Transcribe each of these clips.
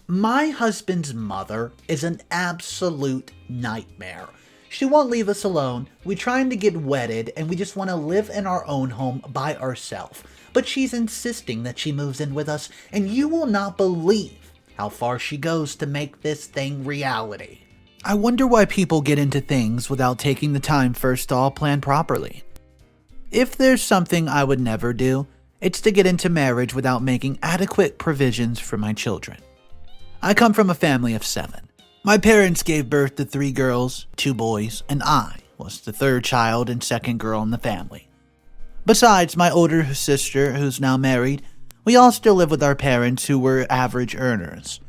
My husband's mother is an absolute nightmare. She won't leave us alone. We're trying to get wedded and we just want to live in our own home by ourselves. But she's insisting that she moves in with us, and you will not believe how far she goes to make this thing reality. I wonder why people get into things without taking the time first to all plan properly. If there's something I would never do, it's to get into marriage without making adequate provisions for my children. I come from a family of 7. My parents gave birth to 3 girls, 2 boys, and I was the 3rd child and 2nd girl in the family. Besides my older sister, who's now married, we all still live with our parents who were average earners.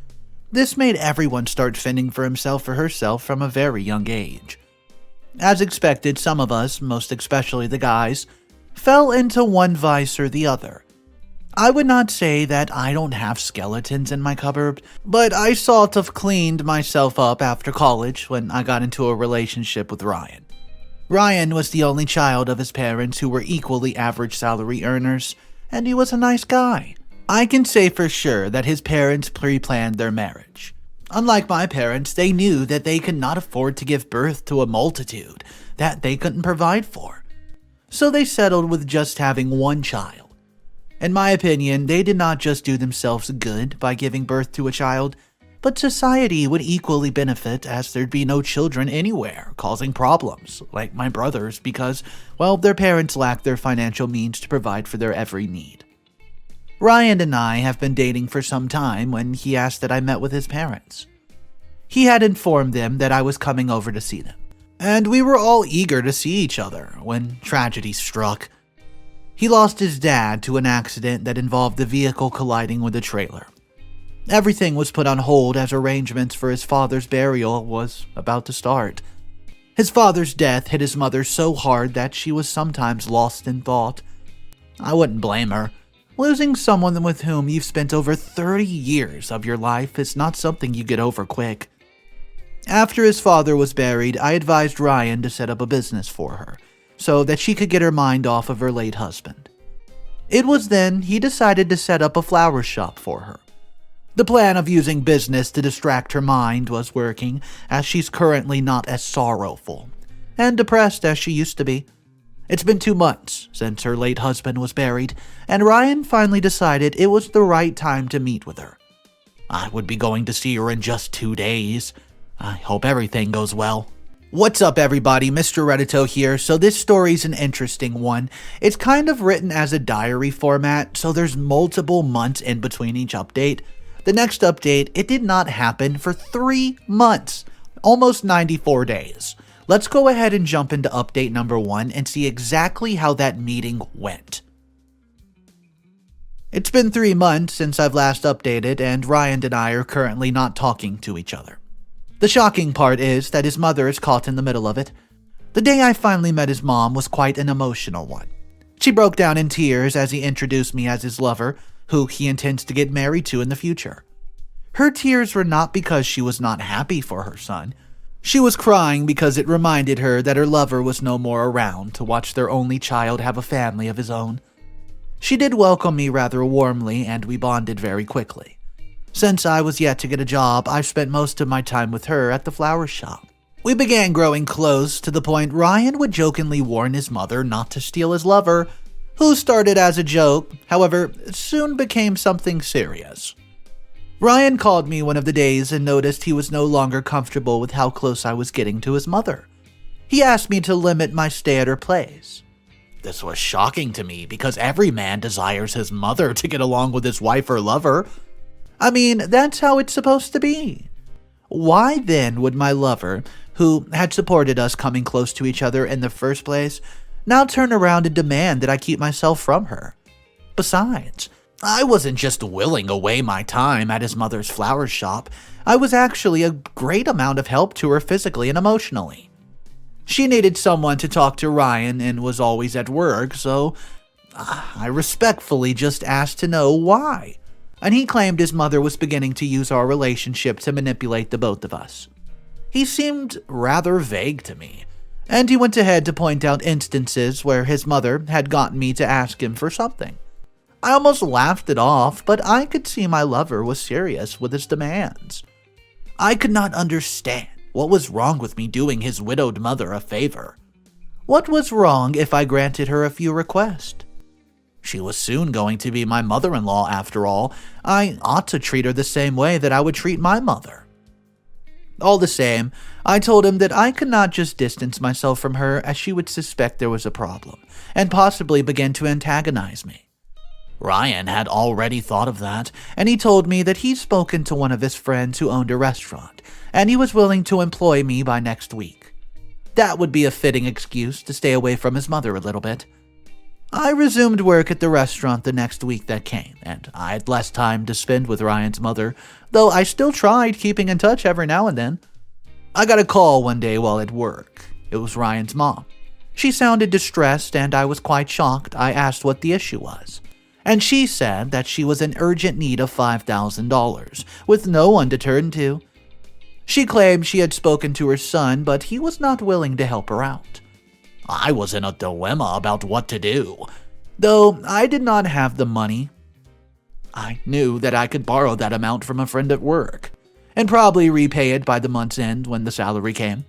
This made everyone start fending for himself or herself from a very young age. As expected, some of us, most especially the guys, fell into one vice or the other. I would not say that I don't have skeletons in my cupboard, but I sort of cleaned myself up after college when I got into a relationship with Ryan. Ryan was the only child of his parents who were equally average salary earners, and he was a nice guy. I can say for sure that his parents pre-planned their marriage. Unlike my parents, they knew that they could not afford to give birth to a multitude that they couldn't provide for. So they settled with just having one child. In my opinion, they did not just do themselves good by giving birth to a child, but society would equally benefit as there'd be no children anywhere causing problems, like my brothers, because, well, their parents lacked their financial means to provide for their every need. Ryan and I have been dating for some time when he asked that I met with his parents. He had informed them that I was coming over to see them, and we were all eager to see each other when tragedy struck. He lost his dad to an accident that involved the vehicle colliding with a trailer. Everything was put on hold as arrangements for his father's burial was about to start. His father's death hit his mother so hard that she was sometimes lost in thought. I wouldn't blame her. Losing someone with whom you've spent over 30 years of your life is not something you get over quick. After his father was buried, I advised Ryan to set up a business for her, so that she could get her mind off of her late husband. It was then he decided to set up a flower shop for her. The plan of using business to distract her mind was working, as she's currently not as sorrowful and depressed as she used to be. It's been 2 months since her late husband was buried, and Ryan finally decided it was the right time to meet with her. I would be going to see her in just 2 days. I hope everything goes well. What's up, everybody? Mr. Reddito here. So this story's an interesting one. It's kind of written as a diary format, so there's multiple months in between each update. The next update, it did not happen for 3 months, almost 94 days. Let's go ahead and jump into update number 1 and see exactly how that meeting went. It's been 3 months since I've last updated, and Ryan and I are currently not talking to each other. The shocking part is that his mother is caught in the middle of it. The day I finally met his mom was quite an emotional one. She broke down in tears as he introduced me as his lover, who he intends to get married to in the future. Her tears were not because she was not happy for her son. She was crying because it reminded her that her lover was no more around to watch their only child have a family of his own. She did welcome me rather warmly, and we bonded very quickly. Since I was yet to get a job, I spent most of my time with her at the flower shop. We began growing close to the point Ryan would jokingly warn his mother not to steal his lover, who started as a joke, however, soon became something serious. Ryan called me one of the days and noticed he was no longer comfortable with how close I was getting to his mother. He asked me to limit my stay at her place. This was shocking to me because every man desires his mother to get along with his wife or lover. I mean, that's how it's supposed to be. Why then would my lover, who had supported us coming close to each other in the first place, now turn around and demand that I keep myself from her? Besides, I wasn't just willing away my time at his mother's flower shop. I was actually a great amount of help to her physically and emotionally. She needed someone to talk to Ryan and was always at work, so I respectfully just asked to know why. And he claimed his mother was beginning to use our relationship to manipulate the both of us. He seemed rather vague to me, and he went ahead to point out instances where his mother had gotten me to ask him for something. I almost laughed it off, but I could see my lover was serious with his demands. I could not understand what was wrong with me doing his widowed mother a favor. What was wrong if I granted her a few requests? She was soon going to be my mother-in-law after all. I ought to treat her the same way that I would treat my mother. All the same, I told him that I could not just distance myself from her, as she would suspect there was a problem, and possibly begin to antagonize me. Ryan had already thought of that, and he told me that he'd spoken to one of his friends who owned a restaurant, and he was willing to employ me by next week. That would be a fitting excuse to stay away from his mother a little bit. I resumed work at the restaurant the next week that came, and I had less time to spend with Ryan's mother, though I still tried keeping in touch every now and then. I got a call one day while at work. It was Ryan's mom. She sounded distressed, and I was quite shocked. I asked what the issue was, and she said that she was in urgent need of $5,000, with no one to turn to. She claimed she had spoken to her son, but he was not willing to help her out. I was in a dilemma about what to do. Though I did not have the money, I knew that I could borrow that amount from a friend at work, and probably repay it by the month's end when the salary came.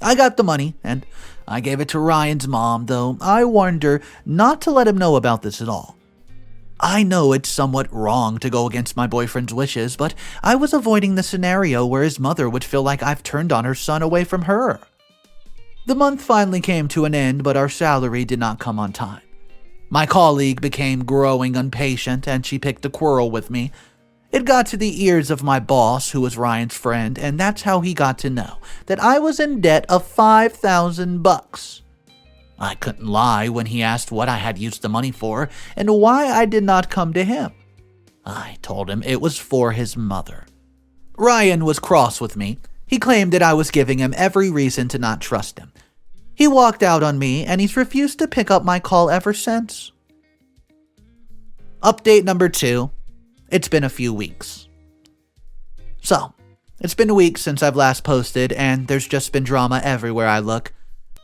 I got the money, and I gave it to Ryan's mom, though I warned her not to let him know about this at all. I know it's somewhat wrong to go against my boyfriend's wishes, but I was avoiding the scenario where his mother would feel like I've turned on her son away from her. The month finally came to an end, but our salary did not come on time. My colleague became growing impatient, and she picked a quarrel with me. It got to the ears of my boss, who was Ryan's friend, and that's how he got to know that I was in debt of $5,000. I couldn't lie when he asked what I had used the money for and why I did not come to him. I told him it was for his mother. Ryan was cross with me. He claimed that I was giving him every reason to not trust him. He walked out on me, and he's refused to pick up my call ever since. Update number 2. It's been a few weeks. So, it's been weeks since I've last posted, and there's just been drama everywhere I look.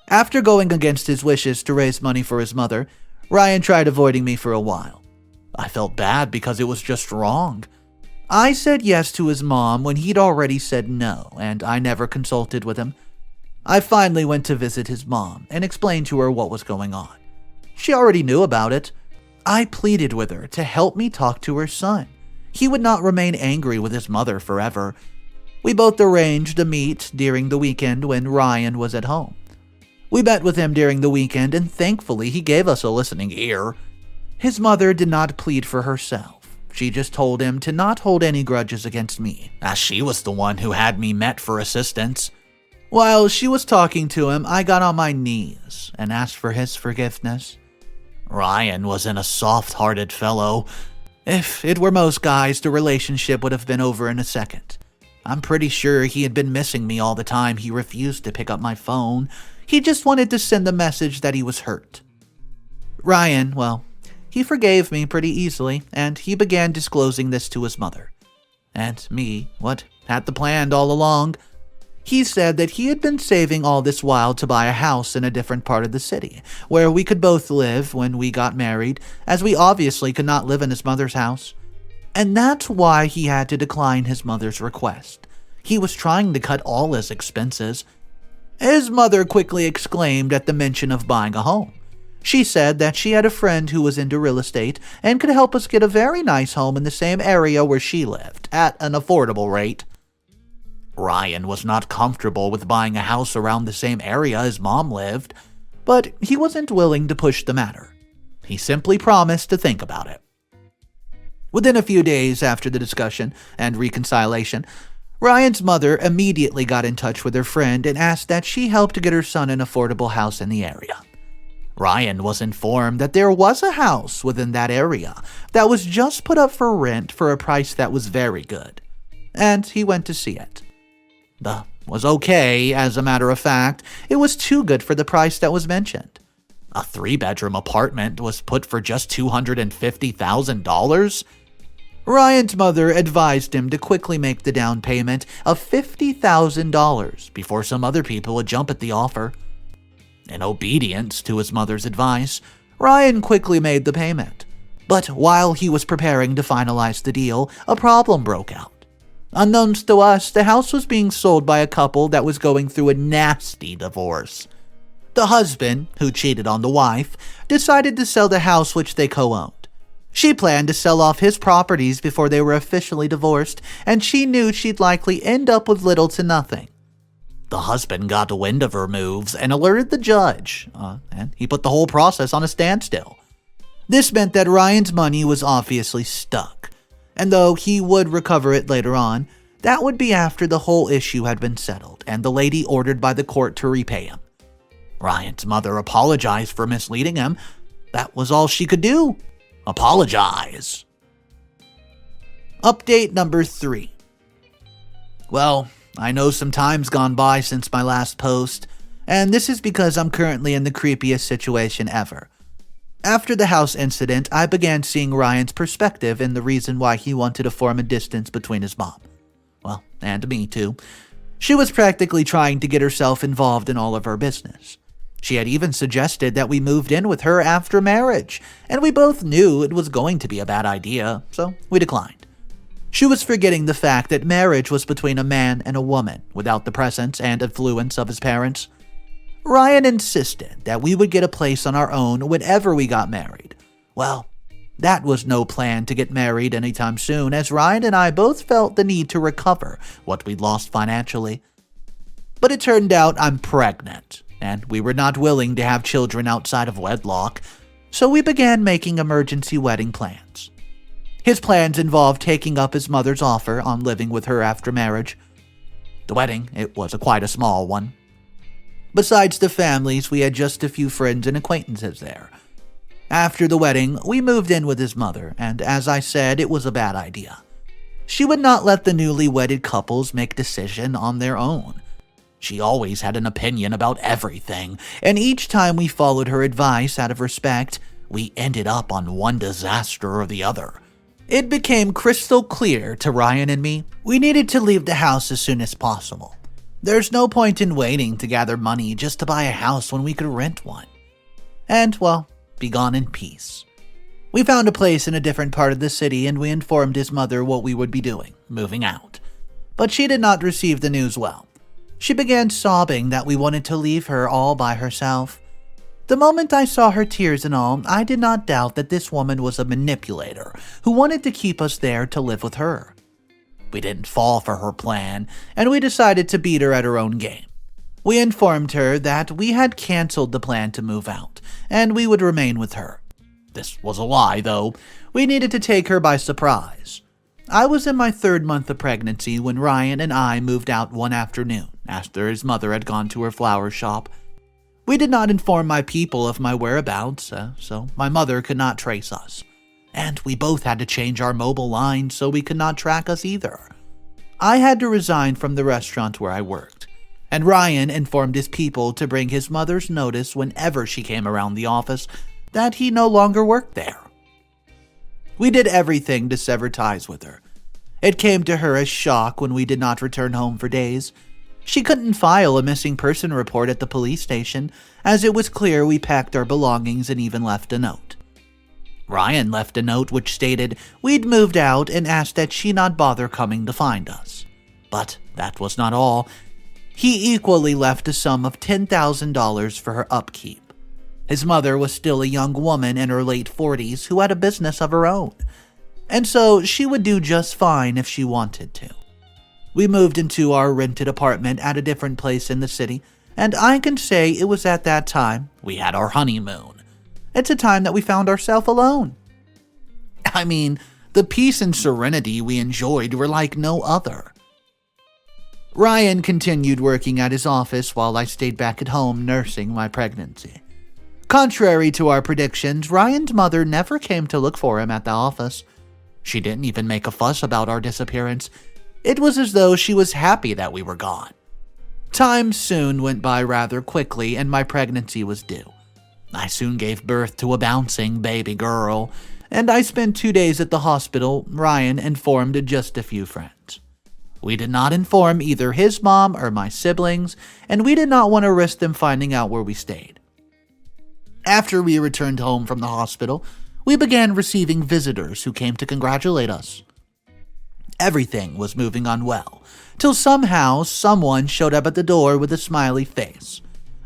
After going against his wishes to raise money for his mother, Ryan tried avoiding me for a while. I felt bad because it was just wrong. I said yes to his mom when he'd already said no, and I never consulted with him. I finally went to visit his mom and explained to her what was going on. She already knew about it. I pleaded with her to help me talk to her son. He would not remain angry with his mother forever. We both arranged a meet during the weekend when Ryan was at home. We met with him during the weekend, and thankfully he gave us a listening ear. His mother did not plead for herself. She just told him to not hold any grudges against me, as she was the one who had me met for assistance. While she was talking to him, I got on my knees and asked for his forgiveness. Ryan wasn't a soft-hearted fellow. If it were most guys, the relationship would have been over in a second. I'm pretty sure he had been missing me all the time he refused to pick up my phone. He just wanted to send the message that he was hurt. Ryan, well, he forgave me pretty easily, and he began disclosing this to his mother. And me, what had the plan all along. He said that he had been saving all this while to buy a house in a different part of the city, where we could both live when we got married, as we obviously could not live in his mother's house. And that's why he had to decline his mother's request. He was trying to cut all his expenses. His mother quickly exclaimed at the mention of buying a home. She said that she had a friend who was into real estate and could help us get a very nice home in the same area where she lived, at an affordable rate. Ryan was not comfortable with buying a house around the same area his mom lived, but he wasn't willing to push the matter. He simply promised to think about it. Within a few days after the discussion and reconciliation, Ryan's mother immediately got in touch with her friend and asked that she help to get her son an affordable house in the area. Ryan was informed that there was a house within that area that was just put up for rent for a price that was very good, and he went to see it. The was okay, as a matter of fact. It was too good for the price that was mentioned. A 3-bedroom apartment was put for just $250,000. Ryan's mother advised him to quickly make the down payment of $50,000 before some other people would jump at the offer. In obedience to his mother's advice, Ryan quickly made the payment. But while he was preparing to finalize the deal, a problem broke out. Unknowns to us, the house was being sold by a couple that was going through a nasty divorce. The husband, who cheated on the wife, decided to sell the house which they co-owned. She planned to sell off his properties before they were officially divorced, and she knew she'd likely end up with little to nothing. The husband got wind of her moves and alerted the judge, and he put the whole process on a standstill. This meant that Ryan's money was obviously stuck, and though he would recover it later on, that would be after the whole issue had been settled and the lady ordered by the court to repay him. Ryan's mother apologized for misleading him. That was all she could do. Apologize. Update number 3. Well, I know some time's gone by since my last post, and this is because I'm currently in the creepiest situation ever. After the house incident, I began seeing Ryan's perspective and the reason why he wanted to form a distance between his mom. Well, and me too. She was practically trying to get herself involved in all of our business. She had even suggested that we moved in with her after marriage, and we both knew it was going to be a bad idea, so we declined. She was forgetting the fact that marriage was between a man and a woman, without the presence and influence of his parents. Ryan insisted that we would get a place on our own whenever we got married. Well, that was no plan to get married anytime soon, as Ryan and I both felt the need to recover what we'd lost financially. But it turned out I'm pregnant, and we were not willing to have children outside of wedlock, so we began making emergency wedding plans. His plans involved taking up his mother's offer on living with her after marriage. The wedding, it was quite a small one. Besides the families, we had just a few friends and acquaintances there. After the wedding, we moved in with his mother, and as I said, it was a bad idea. She would not let the newly wedded couples make decisions on their own. She always had an opinion about everything, and each time we followed her advice out of respect, we ended up on one disaster or the other. It became crystal clear to Ryan and me we needed to leave the house as soon as possible. There's no point in waiting to gather money just to buy a house when we could rent one. And, well, be gone in peace. We found a place in a different part of the city and we informed his mother what we would be doing, moving out. But she did not receive the news well. She began sobbing that we wanted to leave her all by herself. The moment I saw her tears and all, I did not doubt that this woman was a manipulator who wanted to keep us there to live with her. We didn't fall for her plan, and we decided to beat her at her own game. We informed her that we had canceled the plan to move out, and we would remain with her. This was a lie, though. We needed to take her by surprise. I was in my 3rd month of pregnancy when Ryan and I moved out one afternoon after his mother had gone to her flower shop. We did not inform my people of my whereabouts, so my mother could not trace us. And we both had to change our mobile line so we could not track us either. I had to resign from the restaurant where I worked, and Ryan informed his people to bring his mother's notice whenever she came around the office that he no longer worked there. We did everything to sever ties with her. It came to her as shock when we did not return home for days. She couldn't file a missing person report at the police station, as it was clear we packed our belongings and even left a note. Ryan left a note which stated we'd moved out and asked that she not bother coming to find us. But that was not all. He equally left a sum of $10,000 for her upkeep. His mother was still a young woman in her late 40s who had a business of her own, and so she would do just fine if she wanted to. We moved into our rented apartment at a different place in the city, and I can say it was at that time we had our honeymoon. It's a time that we found ourselves alone. I mean, the peace and serenity we enjoyed were like no other. Ryan continued working at his office while I stayed back at home nursing my pregnancy. Contrary to our predictions, Ryan's mother never came to look for him at the office. She didn't even make a fuss about our disappearance. It was as though she was happy that we were gone. Time soon went by rather quickly and my pregnancy was due. I soon gave birth to a bouncing baby girl, and I spent 2 days at the hospital. Ryan informed just a few friends. We did not inform either his mom or my siblings, and we did not want to risk them finding out where we stayed. After we returned home from the hospital, we began receiving visitors who came to congratulate us. Everything was moving on well, till somehow someone showed up at the door with a smiley face.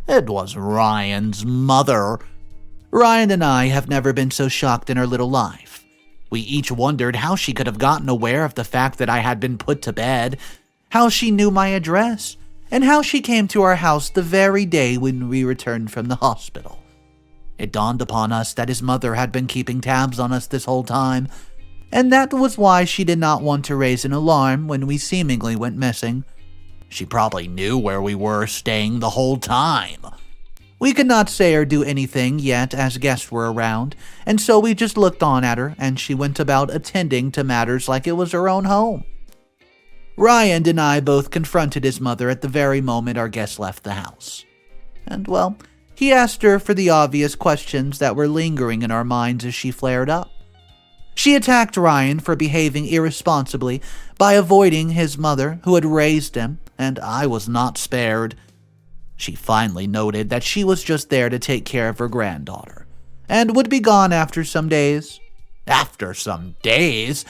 It was Ryan's mother. Ryan and I have never been so shocked in our little life. We each wondered how she could have gotten aware of the fact that I had been put to bed, how she knew my address, and how she came to our house the very day when we returned from the hospital. It dawned upon us that his mother had been keeping tabs on us this whole time, and that was why she did not want to raise an alarm when we seemingly went missing. She probably knew where we were staying the whole time. We could not say or do anything yet as guests were around, and so we just looked on at her, and she went about attending to matters like it was her own home. Ryan and I both confronted his mother at the very moment our guest left the house. And, well, he asked her for the obvious questions that were lingering in our minds as she flared up. She attacked Ryan for behaving irresponsibly by avoiding his mother who had raised him, and I was not spared. She finally noted that she was just there to take care of her granddaughter, and would be gone after some days. After some days?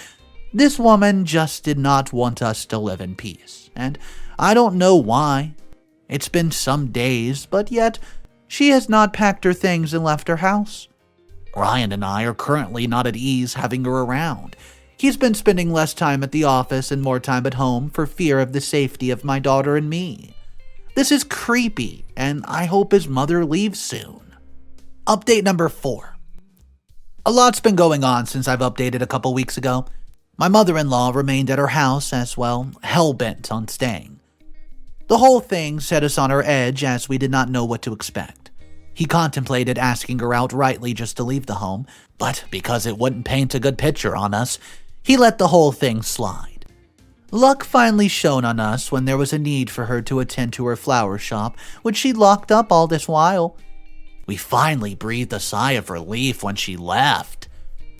This woman just did not want us to live in peace, and I don't know why. It's been some days, but yet she has not packed her things and left her house. Ryan and I are currently not at ease having her around. He's been spending less time at the office and more time at home for fear of the safety of my daughter and me. This is creepy, and I hope his mother leaves soon. Update number 4. A lot's been going on since I've updated a couple weeks ago. My mother-in-law remained at her house as, well, hell-bent on staying. The whole thing set us on our edge as we did not know what to expect. He contemplated asking her outrightly just to leave the home, but because it wouldn't paint a good picture on us, he let the whole thing slide. Luck finally shone on us when there was a need for her to attend to her flower shop, which she'd locked up all this while. We finally breathed a sigh of relief when she left.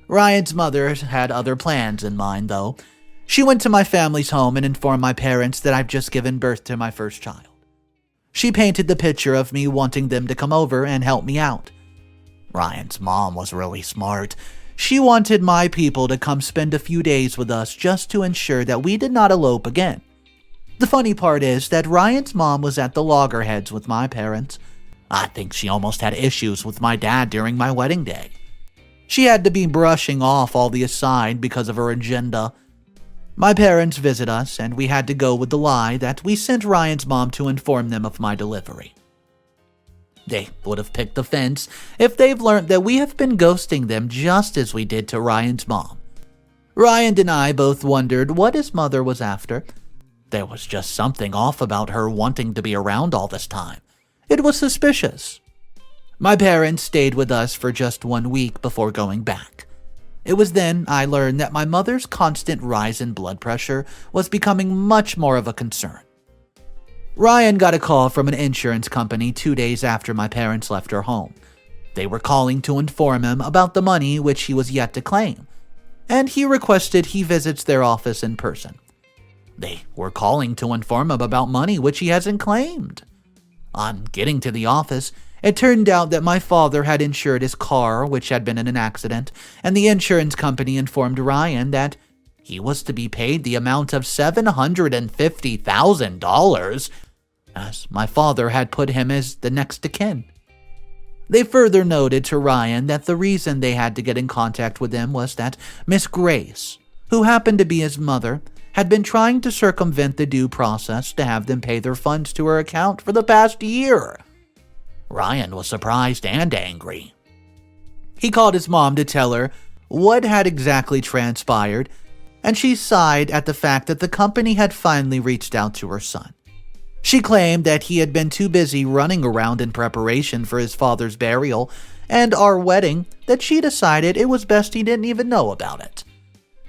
Ryan's mother had other plans in mind, though. She went to my family's home and informed my parents that I've just given birth to my first child. She painted the picture of me wanting them to come over and help me out. Ryan's mom was really smart. She wanted my people to come spend a few days with us just to ensure that we did not elope again. The funny part is that Ryan's mom was at the loggerheads with my parents. I think she almost had issues with my dad during my wedding day. She had to be brushing off all the aside because of her agenda. My parents visit us, and we had to go with the lie that we sent Ryan's mom to inform them of my delivery. They would have picked the fence if they've learned that we have been ghosting them just as we did to Ryan's mom. Ryan and I both wondered what his mother was after. There was just something off about her wanting to be around all this time. It was suspicious. My parents stayed with us for just 1 week before going back. It was then I learned that my mother's constant rise in blood pressure was becoming much more of a concern. Ryan got a call from an insurance company 2 days after my parents left her home. They were calling to inform him about the money which he was yet to claim, and he requested he visits their office in person. They were calling to inform him about money which he hasn't claimed. On getting to the office, it turned out that my father had insured his car, which had been in an accident, and the insurance company informed Ryan that he was to be paid the amount of $750,000, as my father had put him as the next of kin. They further noted to Ryan that the reason they had to get in contact with him was that Miss Grace, who happened to be his mother, had been trying to circumvent the due process to have them pay their funds to her account for the past year. Ryan was surprised and angry. He called his mom to tell her what had exactly transpired, and she sighed at the fact that the company had finally reached out to her son. She claimed that he had been too busy running around in preparation for his father's burial and our wedding that she decided it was best he didn't even know about it.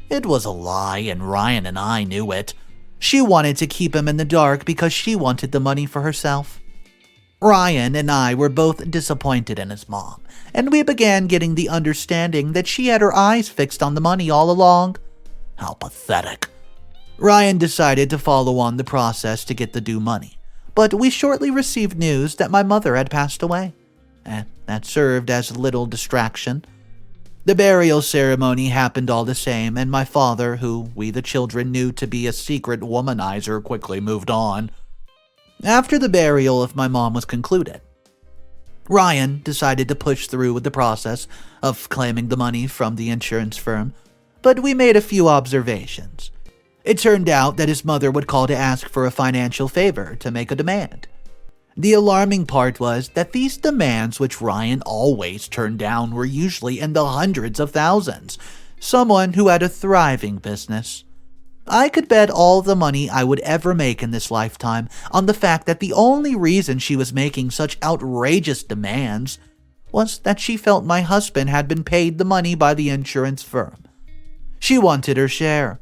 It was a lie, and Ryan and I knew it. She wanted to keep him in the dark because she wanted the money for herself. Ryan and I were both disappointed in his mom, and we began getting the understanding that she had her eyes fixed on the money all along. How pathetic. Ryan decided to follow on the process to get the due money, but we shortly received news that my mother had passed away, and that served as a little distraction. The burial ceremony happened all the same, and my father, who we the children knew to be a secret womanizer, quickly moved on. After the burial of my mom was concluded, Ryan decided to push through with the process of claiming the money from the insurance firm, but we made a few observations. It turned out that his mother would call to ask for a financial favor to make a demand. The alarming part was that these demands, which Ryan always turned down, were usually in the hundreds of thousands. Someone who had a thriving business. I could bet all the money I would ever make in this lifetime on the fact that the only reason she was making such outrageous demands was that she felt my husband had been paid the money by the insurance firm. She wanted her share.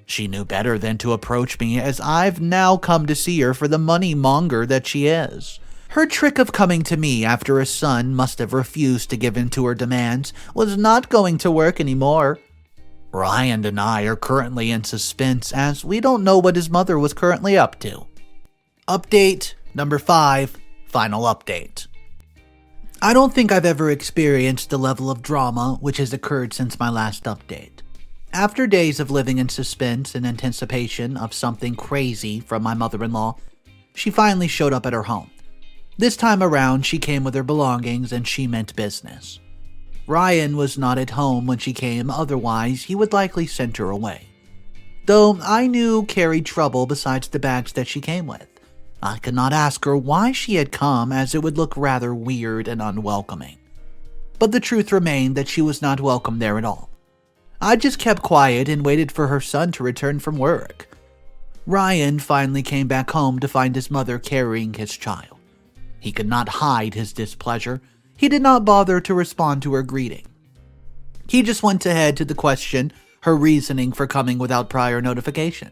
She knew better than to approach me, as I've now come to see her for the money monger that she is. Her trick of coming to me after her son must have refused to give in to her demands was not going to work anymore. Ryan and I are currently in suspense, as we don't know what his mother was currently up to. Update number 5, final update. I don't think I've ever experienced the level of drama which has occurred since my last update. After days of living in suspense and anticipation of something crazy from my mother-in-law, she finally showed up at her home. This time around, she came with her belongings and she meant business. Ryan was not at home when she came, otherwise he would likely send her away. Though I knew carried trouble besides the bags that she came with. I could not ask her why she had come, as it would look rather weird and unwelcoming. But the truth remained that she was not welcome there at all. I just kept quiet and waited for her son to return from work. Ryan finally came back home to find his mother carrying his child. He could not hide his displeasure. He did not bother to respond to her greeting. He just went ahead to the question, her reasoning for coming without prior notification.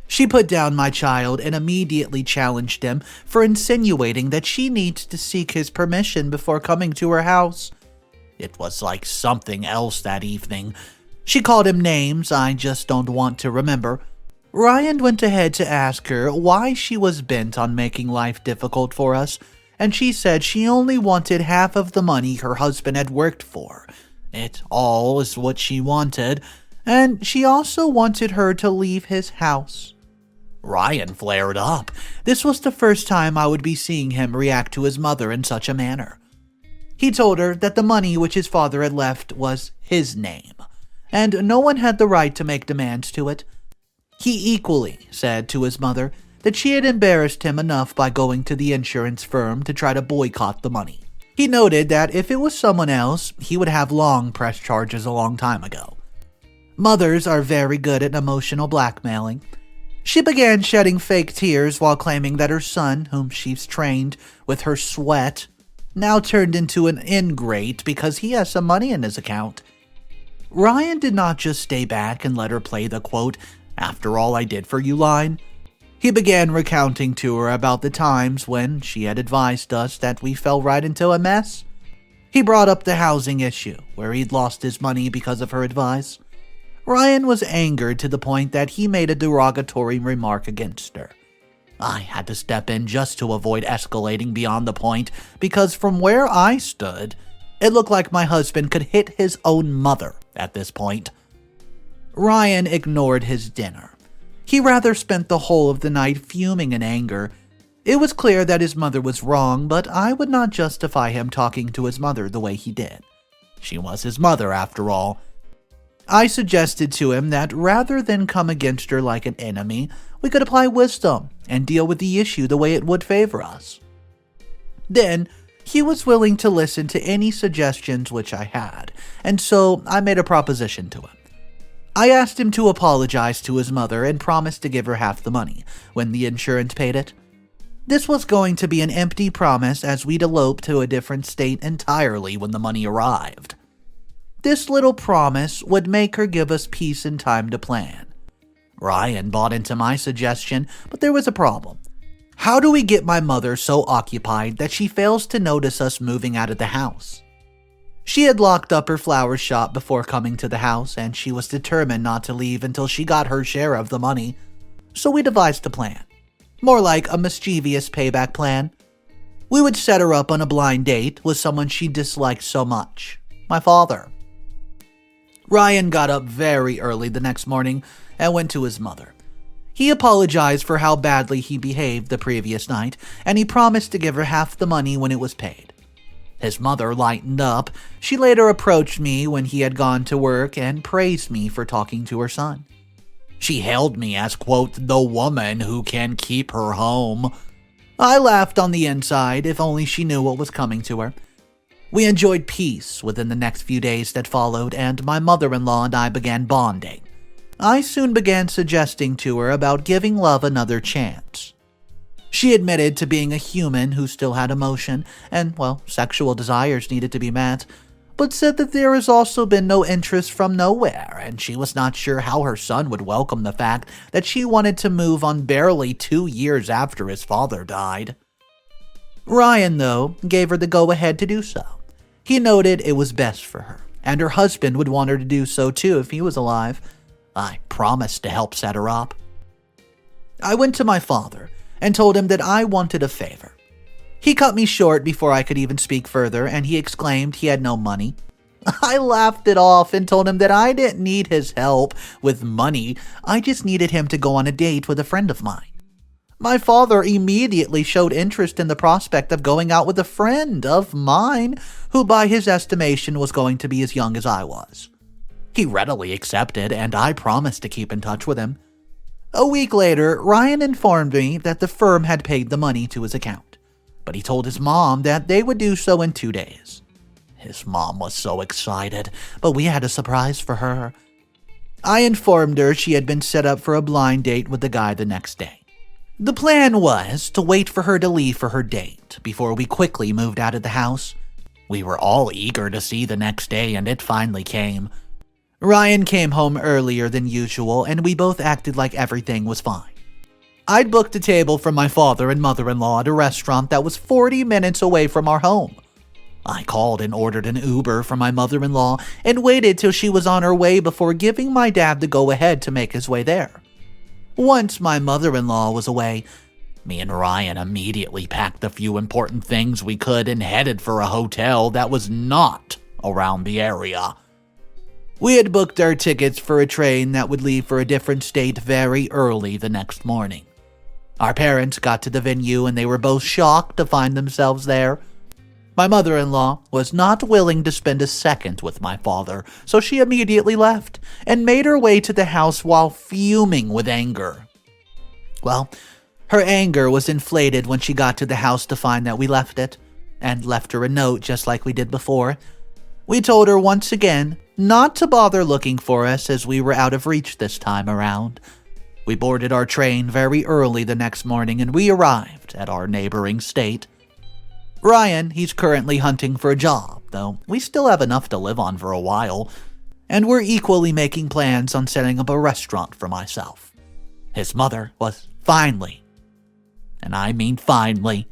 She put down my child and immediately challenged him for insinuating that she needs to seek his permission before coming to her house. It was like something else that evening. She called him names I just don't want to remember. Ryan went ahead to ask her why she was bent on making life difficult for us, and she said she only wanted half of the money her husband had worked for. It all is what she wanted, and she also wanted her to leave his house. Ryan flared up. This was the first time I would be seeing him react to his mother in such a manner. He told her that the money which his father had left was his name, and no one had the right to make demands to it. He equally said to his mother that she had embarrassed him enough by going to the insurance firm to try to boycott the money. He noted that if it was someone else, he would have long pressed charges a long time ago. Mothers are very good at emotional blackmailing. She began shedding fake tears while claiming that her son, whom she's trained with her sweat, now turned into an ingrate because he has some money in his account. Ryan did not just stay back and let her play the quote, "After all I did for you" line. He began recounting to her about the times when she had advised us that we fell right into a mess. He brought up the housing issue, where he'd lost his money because of her advice. Ryan was angered to the point that he made a derogatory remark against her. I had to step in just to avoid escalating beyond the point, because from where I stood, it looked like my husband could hit his own mother at this point. Ryan ignored his dinner. He rather spent the whole of the night fuming in anger. It was clear that his mother was wrong, but I would not justify him talking to his mother the way he did. She was his mother, after all. I suggested to him that rather than come against her like an enemy, we could apply wisdom and deal with the issue the way it would favor us. Then, he was willing to listen to any suggestions which I had, and so I made a proposition to him. I asked him to apologize to his mother and promised to give her half the money when the insurance paid it. This was going to be an empty promise, as we'd elope to a different state entirely when the money arrived. This little promise would make her give us peace and time to plan. Ryan bought into my suggestion, but there was a problem. How do we get my mother so occupied that she fails to notice us moving out of the house? She had locked up her flower shop before coming to the house, and she was determined not to leave until she got her share of the money. So we devised a plan. More like a mischievous payback plan. We would set her up on a blind date with someone she disliked so much. My father. Ryan got up very early the next morning and went to his mother. He apologized for how badly he behaved the previous night, and he promised to give her half the money when it was paid. His mother lightened up. She later approached me when he had gone to work and praised me for talking to her son. She hailed me as, quote, the woman who can keep her home. I laughed on the inside, if only she knew what was coming to her. We enjoyed peace within the next few days that followed, and my mother-in-law and I began bonding. I soon began suggesting to her about giving love another chance. She admitted to being a human who still had emotion and, well, sexual desires needed to be met, but said that there has also been no interest from nowhere, and she was not sure how her son would welcome the fact that she wanted to move on barely 2 years after his father died. Ryan, though, gave her the go-ahead to do so. He noted it was best for her, and her husband would want her to do so too if he was alive. I promised to help set her up. I went to my father and told him that I wanted a favor. He cut me short before I could even speak further, and he exclaimed he had no money. I laughed it off and told him that I didn't need his help with money, I just needed him to go on a date with a friend of mine. My father immediately showed interest in the prospect of going out with a friend of mine, who by his estimation was going to be as young as I was. He readily accepted, and I promised to keep in touch with him. A week later, Ryan informed me that the firm had paid the money to his account, but he told his mom that they would do so in 2 days. His mom was so excited, but we had a surprise for her. I informed her she had been set up for a blind date with the guy the next day. The plan was to wait for her to leave for her date before we quickly moved out of the house. We were all eager to see the next day, and it finally came. Ryan came home earlier than usual, and we both acted like everything was fine. I'd booked a table for my father and mother-in-law at a restaurant that was 40 minutes away from our home. I called and ordered an Uber for my mother-in-law and waited till she was on her way before giving my dad the go-ahead to make his way there. Once my mother-in-law was away, me and Ryan immediately packed the few important things we could and headed for a hotel that was not around the area. We had booked our tickets for a train that would leave for a different state very early the next morning. Our parents got to the venue and they were both shocked to find themselves there. My mother-in-law was not willing to spend a second with my father, so she immediately left and made her way to the house while fuming with anger. Well, her anger was inflated when she got to the house to find that we left it, and left her a note just like we did before. We told her once again not to bother looking for us as we were out of reach this time around. We boarded our train very early the next morning and we arrived at our neighboring state. Ryan, he's currently hunting for a job, though we still have enough to live on for a while, and we're equally making plans on setting up a restaurant for myself. His mother was finally, and I mean finally,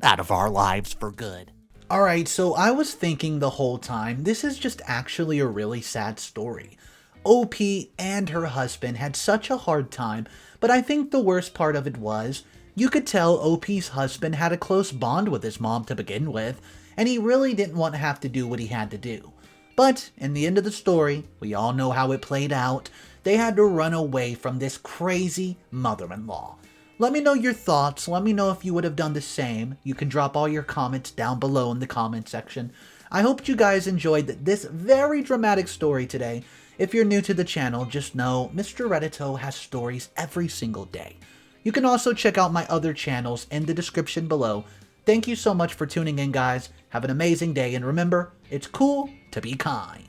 out of our lives for good. Alright, so I was thinking the whole time, this is just actually a really sad story. OP and her husband had such a hard time, but I think the worst part of it was, you could tell OP's husband had a close bond with his mom to begin with, and he really didn't want to have to do what he had to do. But, in the end of the story, we all know how it played out. They had to run away from this crazy mother-in-law. Let me know your thoughts. Let me know if you would have done the same. You can drop all your comments down below in the comment section. I hope you guys enjoyed this very dramatic story today. If you're new to the channel, just know Mr. Reddito has stories every single day. You can also check out my other channels in the description below. Thank you so much for tuning in, guys. Have an amazing day, and remember, it's cool to be kind.